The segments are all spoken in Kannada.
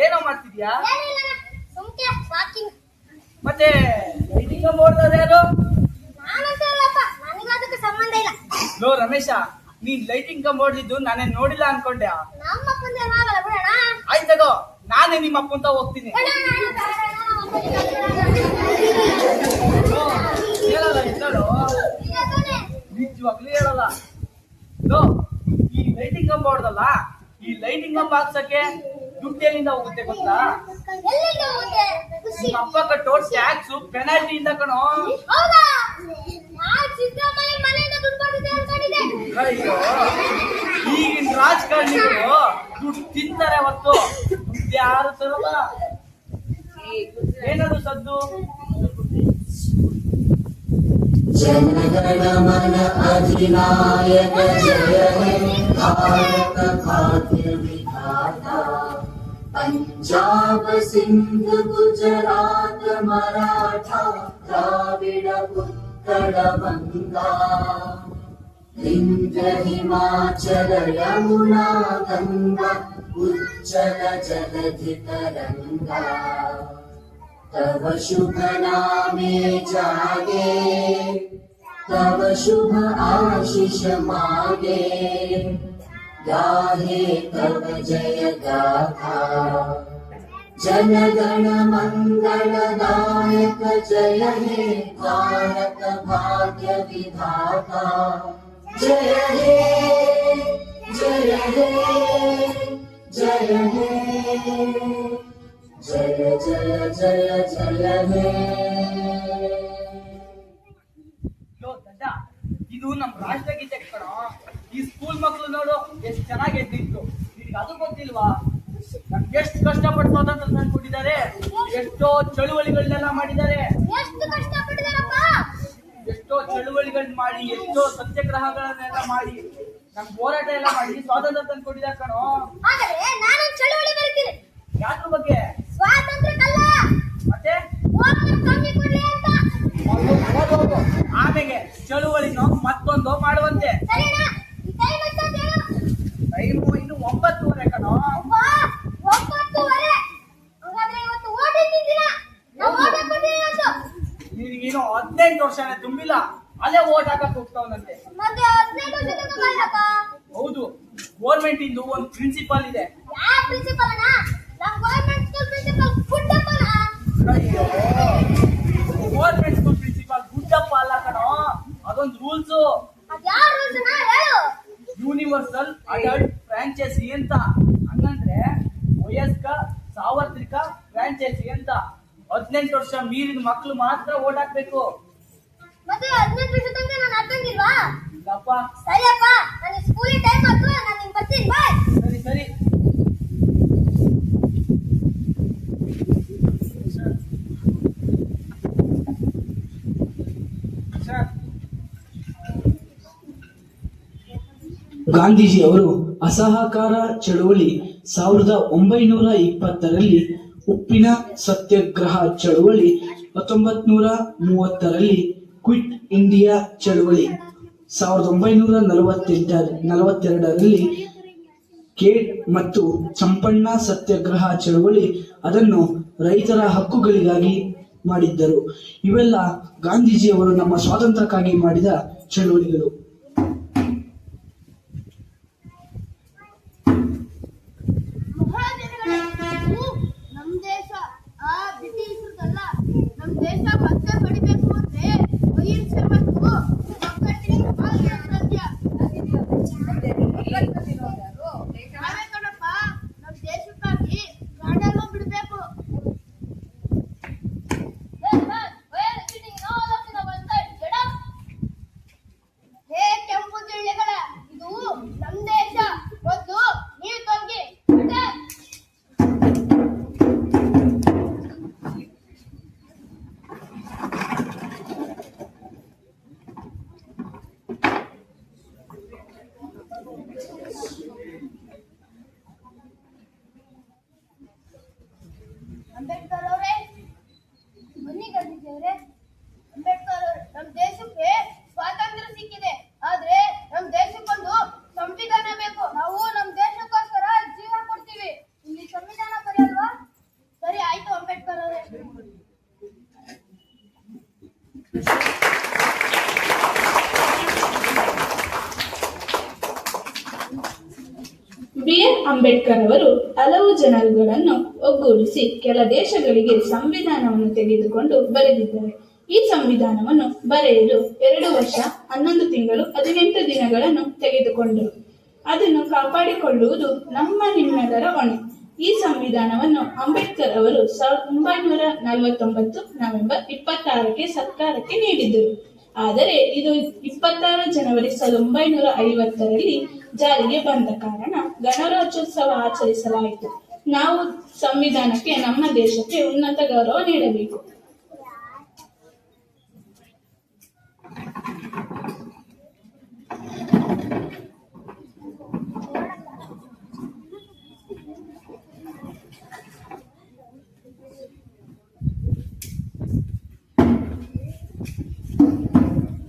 ಏನೋ ಮಾಡ್ತಿದ್ಯಾ? ಮತ್ತೆ ಲೈಟಿಂಗ್ ನೋಡ್ದವ್ರು ಯಾರು? ಲೋ ರಮೇಶ, ನೀನ್ ಲೈಟಿಂಗ್ ಕಂಬ ಹೊಡ್ದಿದ್ದು ನಾನೇನ್ ನೋಡಿಲ್ಲ ಅನ್ಕೊಂಡೆ. ಆಯ್ತಗೋ, ನಾನೇ ನಿಮ್ಮ ಅಪ್ಪಂತ ಹೋಗ್ತೀನಿ. ಹೇಳಲ್ಲ ಇದ್ದಳು, ನಿಜವಾಗ್ಲೂ ಹೇಳಲ್ಲ. ಲೋ, ಈ ಲೈಟಿಂಗ್ ಕಂಬ ಹೊಡ್ದಲ್ಲ, ಈ ಲೈಟಿಂಗ್ ಕಂಬ ಹಾಕ್ಸಕ್ಕೆ ದುಡ್ಡು ಎಲ್ಲಿಂದ ಹೋಗುತ್ತೆ ಗೊತ್ತಾ? ನಿಮ್ಮ ಅಪ್ಪ ಕಟ್ಟೋ ಟ್ಯಾಕ್ಸ್ ಪೆನಾಲ್ಟಿಯಿಂದ ಕಣೋ. ಅಯ್ಯೋ, ಈಗಿನ ರಾಜಕಾರಣಿಗಳು ದುಡ್ಡು ತಿಂತಾರೆ ಹೊತ್ತು ದುಡ್ಡು ಯಾರು ತರಲ್ಲ. ಏನದು ಸದ್ದು? ಜನಗಣಮನ ಅಧಿನಾಯಕ ಜಯ ಹೇ ಭಾರತ ಭಾಗ್ಯ ವಿಧಾತ. पंजाब सिंध गुजरात मराठा द्राविड उत्कल बंगा. विंध्य हिमाचल यमुना गंगा उज्जल जलधि तरंगा. तव शुभ नामे जागे, तव शुभ आशीष मागे. गाहे तव जय गाथा, जनगण मंगलदायक जय हे भारत भाग्य विधाता. जय हे जय हे जय हे जय जय जय जय हे. ಇದು ನಮ್ಮ ರಾಷ್ಟ್ರಗೀತೆ ಕಣೋ. ಈ ಸ್ಕೂಲ್ ಮಕ್ಕಳು ನೋಡು ಎಷ್ಟು ಚೆನ್ನಾಗಿ ಎದ್ದಿತ್ತು. ನಿನಗೆ ಅದು ಗೊತ್ತಿಲ್ವಾ? ನಮ್ಗೆ ಎಷ್ಟು ಕಷ್ಟಪಟ್ಟು ಸ್ವಾತಂತ್ರ್ಯ ತಂದ್ಕೊಟ್ಟಿದ್ದಾರೆ, ಎಷ್ಟೋ ಚಳುವಳಿಗಳನ್ನೆಲ್ಲ ಮಾಡಿದ್ದಾರೆ, ಎಷ್ಟೋ ಚಳುವಳಿಗಳನ್ನ ಮಾಡಿ, ಎಷ್ಟೋ ಸತ್ಯಾಗ್ರಹಗಳನ್ನೆಲ್ಲ ಮಾಡಿ, ನಮ್ ಹೋರಾಟ ಎಲ್ಲ ಮಾಡಿ ಸ್ವಾತಂತ್ರ್ಯ ತಂದ್ಕೊಟ್ಟಿದ್ದಾರೆ ಕಣೋ. ಯಾದ್ರ ಬಗ್ಗೆ? ಮತ್ತೆ ಆಮೇಲೆ ಚಳುವಳಿನ ಮತ್ತೊಂದು ಮಾಡುವಂತೆ. ಟೈಮು ಇನ್ನು 9:30 ಕಣೋ. ನಿನಗೇನು 18 ವರ್ಷನೇ ತುಂಬಿಲ್ಲ, ಅಲ್ಲೇ ಓಟ್ ಹಾಕಕ್ ಹೋಗ್ತಾವನಂತೆ. ಹೌದು, ಗೌರ್ಮೆಂಟ್ ಇಂದು ಒಂದು ಪ್ರಿನ್ಸಿಪಲ್ ಇದೆ. ಗೌರ್ಮೆಂಟ್ ಸ್ಕೂಲ್ ಪ್ರಿನ್ಸಿಪಾಲ್ ಗುಡ್ಡಪ್ಪ ಅಲ್ಲ ಕಣೋ, ಅದೊಂದು ರೂಲ್ಸು. ಯೂನಿವರ್ಸಲ್ ಅಡಲ್ಟ್ ಫ್ರಾಂಚೈಸಿ ಅಂತ. ಹಂಗಂದ್ರೆ ವಯಸ್ಕ ಸಾರ್ವತ್ರಿಕ ಫ್ರಾಂಚೈಸಿ ಅಂತ. 18 ವರ್ಷ ಮೀರಿದ ಮಕ್ಕಳು ಮಾತ್ರ ಓಟ್ ಹಾಕ್ಬೇಕು. ಇಲ್ಲಪ್ಪ. ಸರಿಯಪ್ಪ, ನನಗೆ ಸ್ಕೂಲಿಗೆ ಟೈಮ್ ಆಯ್ತು, ನಾನು ನಿಮ್ಗೆ ಬರ್ತೀನಿ. ಬಾಯ್. ಸರಿ ಸರಿ. ಸರ್ ಗಾಂಧೀಜಿಯವರು ಅಸಹಕಾರ ಚಳುವಳಿ 1920ರಲ್ಲಿ, ಉಪ್ಪಿನ ಸತ್ಯಾಗ್ರಹ ಚಳುವಳಿ 1930ರಲ್ಲಿ, ಕ್ವಿಟ್ ಇಂಡಿಯಾ ಚಳುವಳಿ 1942ರಲ್ಲಿ, ಖೇಡ್ ಮತ್ತು ಚಂಪಣ್ಣ ಸತ್ಯಾಗ್ರಹ ಚಳುವಳಿ ಅದನ್ನು ರೈತರ ಹಕ್ಕುಗಳಿಗಾಗಿ ಮಾಡಿದ್ದರು. ಇವೆಲ್ಲ ಗಾಂಧೀಜಿಯವರು ನಮ್ಮ ಸ್ವಾತಂತ್ರ್ಯಕ್ಕಾಗಿ ಮಾಡಿದ ಚಳುವಳಿಗಳು. ನಮ್ ದೇಶ ಬ್ರಿಟಿಷರದಲ್ಲ. ನಮ್ ದೇಶ ಮತ್ತೆ ಪಡಿಬೇಕು ಅಂದ್ರೆ ಅಹಿಂಸೆ ಮತ್ತು ಒಗ್ಗಟ್ಟಿನಿಂದ ಬಾಳ್ವೆ ಸಾಧ್ಯ. ನಾವೇ ಕಣಪ್ಪ ನಮ್ ದೇಶಕ್ಕಾಗಿ ಪ್ರಾಣನೂ ಬಿಡ್ಬೇಕು. ಹೇ ಕೆಂಪು ಜಿಳ್ಳೆಗಳ, ಇದು ನಮ್ ದೇಶ, ಮೊದ್ಲು ನೀವು ತೊಲಗಿ. ಅಂಬೇಡ್ಕರ್ ಅವರೇ, ಬನ್ನಿ ಗಾಂಧೀಜಿ ಅವರೇ. ಅಂಬೇಡ್ಕರ್ ಅವರು, ನಮ್ ದೇಶಕ್ಕೆ ಸ್ವಾತಂತ್ರ್ಯ ಸಿಕ್ಕಿದೆ, ಆದ್ರೆ ನಮ್ ದೇಶಕ್ಕೊಂದು ಸಂವಿಧಾನ ಬೇಕು. ನಾವು ನಮ್ ದೇಶಕ್ಕೋಸ್ಕರ ಜೀವ ಕೊಡ್ತೀವಿ. ಇಲ್ಲಿ ಸಂವಿಧಾನ ಬರೆಯಲ್ವಾ? ಸರಿ ಆಯ್ತು ಅಂಬೇಡ್ಕರ್ ಅವರೇ. ಬಿ.ಆರ್. ಅಂಬೇಡ್ಕರ್ ಅವರು ಹಲವು ಜನರುಗಳನ್ನು ಒಗ್ಗೂಡಿಸಿ ಕೆಲ ದೇಶಗಳಿಗೆ ಸಂವಿಧಾನವನ್ನು ತೆಗೆದುಕೊಂಡು ಬರೆದಿದ್ದಾರೆ. ಈ ಸಂವಿಧಾನವನ್ನು ಬರೆಯಲು 2 ವರ್ಷ 11 ತಿಂಗಳು 18 ದಿನಗಳನ್ನು ತೆಗೆದುಕೊಂಡರು. ಅದನ್ನು ಕಾಪಾಡಿಕೊಳ್ಳುವುದು ನಮ್ಮ ನಿಮ್ಮೆಲ್ಲರ ಹೊಣೆ. ಈ ಸಂವಿಧಾನವನ್ನು ಅಂಬೇಡ್ಕರ್ ಅವರು 1949 ನವೆಂಬರ್ 26ಕ್ಕೆ ಸರ್ಕಾರಕ್ಕೆ ನೀಡಿದರು. ಆದರೆ ಇದು 26 ಜನವರಿ 1950ರಲ್ಲಿ ಜಾರಿಗೆ ಬಂದ ಕಾರಣ ಗಣರಾಜ್ಯೋತ್ಸವ ಆಚರಿಸಲಾಯಿತು. ನಾವು ಸಂವಿಧಾನಕ್ಕೆ, ನಮ್ಮ ದೇಶಕ್ಕೆ ಉನ್ನತ ಗೌರವ ನೀಡಬೇಕು.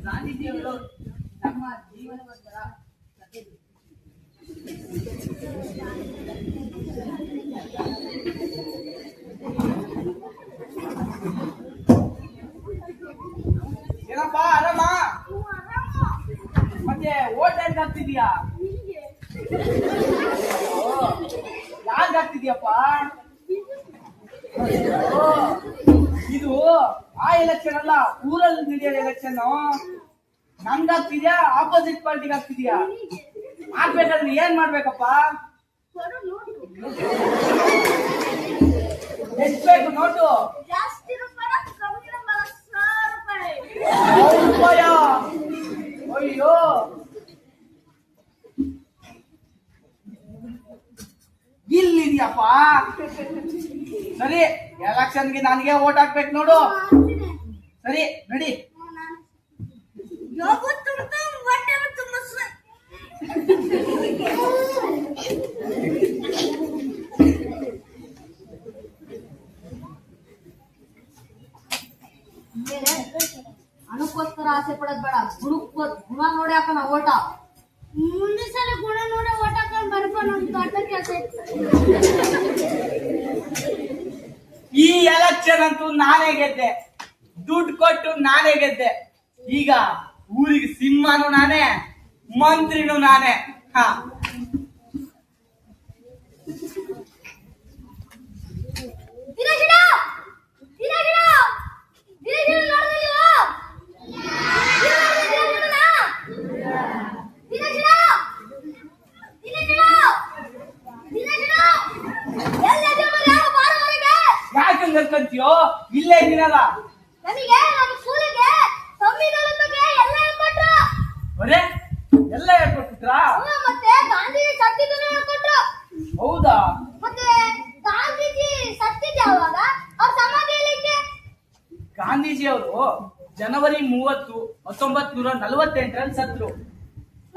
ಗಾಂಧೀಜಿಯವರು ನಮ್ಮ ಜೀವನವೊಂದರ ಏನಪ್ಪಾ ಆರಾಮ? ಮತ್ತೆ ಓಟ್ ಯಾಕೆ ಹಾಕ್ತಿದ್ಯಾ? ಯಾಕೆ ಹಾಕ್ತಿದ್ಯಪ್ಪ? ಇದು ಆ ಎಲೆಕ್ಷನ್ ಅಲ್ಲ, ಊರಲ್ಲಿ ನಡೆಯೋ ಎಲೆಕ್ಷನ್. ನಮ್ಗೆ ಹಾಕ್ತಿದ್ಯಾ, ಆಪೋಸಿಟ್ ಪಾರ್ಟಿಗೆ ಹಾಕ್ತಿದ್ಯಾ? ಹಾಕ್ಬೇಕಾದ್ರೆ ಏನ್ ಮಾಡ್ಬೇಕಪ್ಪ? ಎಷ್ಟು ಬೇಕು ನೋಟು? ರೂಪಾಯ? ಅಯ್ಯೋ, ಇಲ್ಲಿದ್ಯಪ್ಪ. ಸರಿ, ಎಲೆಕ್ಷನ್ಗೆ ನನಗೆ ಓಟ್ ಹಾಕ್ಬೇಕು ನೋಡು. ಸರಿ ನಡಿ. ಹಣಕ್ಕೋಸ್ಕರ ಆಸೆ ಪಡೋದ್ ಬೇಡ, ಗುಣ ನೋಡಿ ಹಾಕೋಣ ಓಟ. ಮುಂದಿನ ಸಲ ಗುಣ ನೋಡಿ ಓಟ್ ಹಾಕೊಂಡ್ ಬರ್ಬೋ. ನಮ್ ದೊಡ್ಡ ಕೆಲಸ. ಈ ಎಲೆಕ್ಷನ್ ಅಂತೂ ನಾನೇ ಗೆದ್ದೆ, ದುಡ್ಡು ಕೊಟ್ಟು ನಾನೇ ಗೆದ್ದೆ. ಈಗ ಊರಿಗೆ ಸಿಂಹನೂ ನಾನೇ, ಮಂತ್ರಿನೂ ನಾನೇ. ಹಾ, ಯಾಕೆ ಕರ್ಕಂತೀಯೋ? ಇಲ್ಲೇ ಇದ್ದೀನಲ್ಲ. ನಮಗೆ ನಮ್ಮ ಸ್ಕೂಲಿಗೆ ಸಂವಿಧಾನದ ಬಗ್ಗೆ ಎಲ್ಲ ಹೇಳ್ಕೊಟ್ರು. ಅರೆ, ಎಲ್ಲ ಹೇಳ್ಕೊಟ್ಬಿಟ್ರಾ? ಮತ್ತೆ ಗಾಂಧೀಜಿ ಸತ್ತಿದ್ದನ್ನು ಹೇಳ್ಕೊಟ್ರು. ಹೌದಾ? ಮತ್ತೆ ಗಾಂಧೀಜಿ ಸತ್ತಿದ್ದ ಯಾವಾಗ? ಅವ್ರ ಸಮಾಧಿ ಎಲ್ಲಿದೆ? ಗಾಂಧೀಜಿ ಅವರು ಜನವರಿ 30, 1948ರಲ್ಲಿ ಸತ್ರು.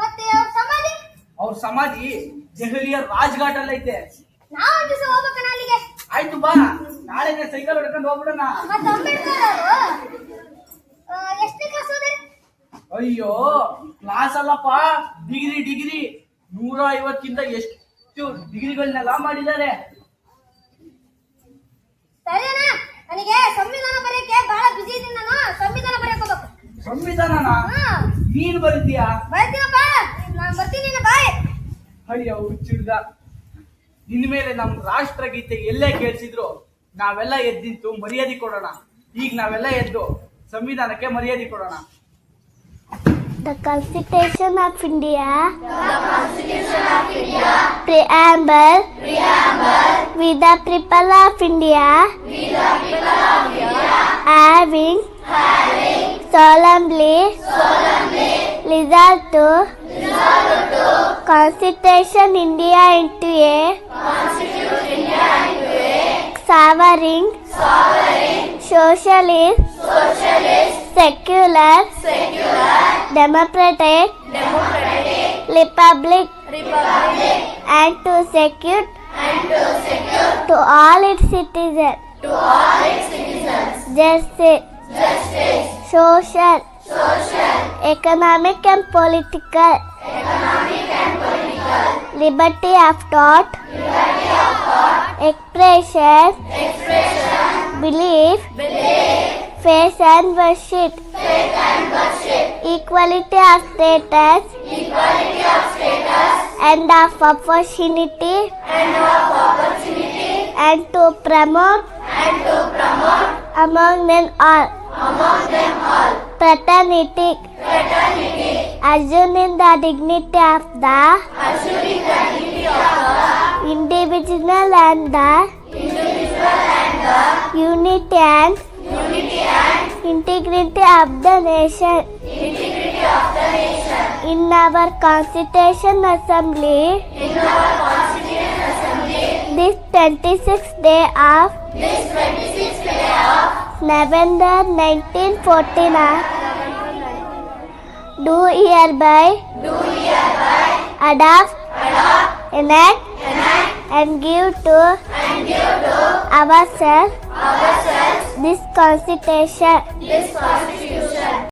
ಮತ್ತೆ ಅವ್ರ ಸಮಾಧಿ? ಅವ್ರ ಸಮಾಧಿ ದೆಹಲಿಯ ರಾಜ್ಘಾಟ್ ಅಲ್ಲಿ ಐತೆ. ನಾವು ಒಂದು ದಿವಸ ಹೋಗ್ಬೇಕಣ್ಣ ಅಲ್ಲಿಗೆ. ಆಯ್ತು ಬಾ, ನಾಳೆನೆ ಸೈಕಲ್ ಹೊಡ್ಕೊಂಡು ಹೋಗ್ಬಿಡೋಣ. ಮತ್ತೆ ಅಂಬೇಡ್ಕರ್ ಅವರು ಎಷ್ಟನೇ ಕ್ಲಾಸ್ ಓದಿದ್ರು? ಅಯ್ಯೋ ಕ್ಲಾಸ್ ಅಲ್ಲಪ್ಪ, ಡಿಗ್ರಿ 150ಕ್ಕಿಂತ ಎಷ್ಟು ಡಿಗ್ರಿಗಳನ್ನೆಲ್ಲ ಮಾಡಿದ್ದಾರೆ. ಸರಿನಾ? ನನಗೆ ಸಂವಿಧಾನ ಬರೆಯಕ್ಕೆ ಬಹಳ ಬಿಸಿ ಇದ್ದೀನಿ. ನಾನು ಸಂವಿಧಾನ ಬರೆಯಕ್ಕೆ ಹೋಗ್ಬೇಕು. ಸಂವಿಧಾನನ ಹಾ, ನೀನ್ ಬರೀತೀಯಾ? ಬರ್ತೀನಪ್ಪ, ನಾನು ಬರ್ತೀನಿ. ಬಾಯ್. ಅಯ್ಯೋ ಹುಚ್ಚಿಡ್ದ, ನಿನ್ ಮೇಲೆ ನಮ್ ರಾಷ್ಟ್ರಗೀತೆ ಎಲ್ಲೇ ಕೇಳಿಸಿದ್ರು ನಾವೆಲ್ಲ ಎದ್ದಿಂತು ಮರ್ಯಾದೆ ಕೊಡೋಣ. ಈಗ ನಾವೆಲ್ಲ ಎದ್ದು ಸಂವಿಧಾನಕ್ಕೆ ಮರ್ಯಾದೆ ಕೊಡೋಣ. The Constitution of India. Preamble. With the people of India. Having. Solemnly. Resolved to. Constitution India into a. Sovereign. Socialist. Secular. Democratic. Republic. And to secure. To all its citizens. Justice. Social. Economic and political. Liberty of thought. Expression. Belief. Faith and worship. Equality of status. And of opportunity. And to promote. Among them all. Fraternity. Assuming the dignity of the. Individual and the. Unity and. Integrity of the nation. In our Constitution Assembly. This 26th day of. November 1949. Do hereby. Adopt. Enact. And give to. Ourselves. This Constitution.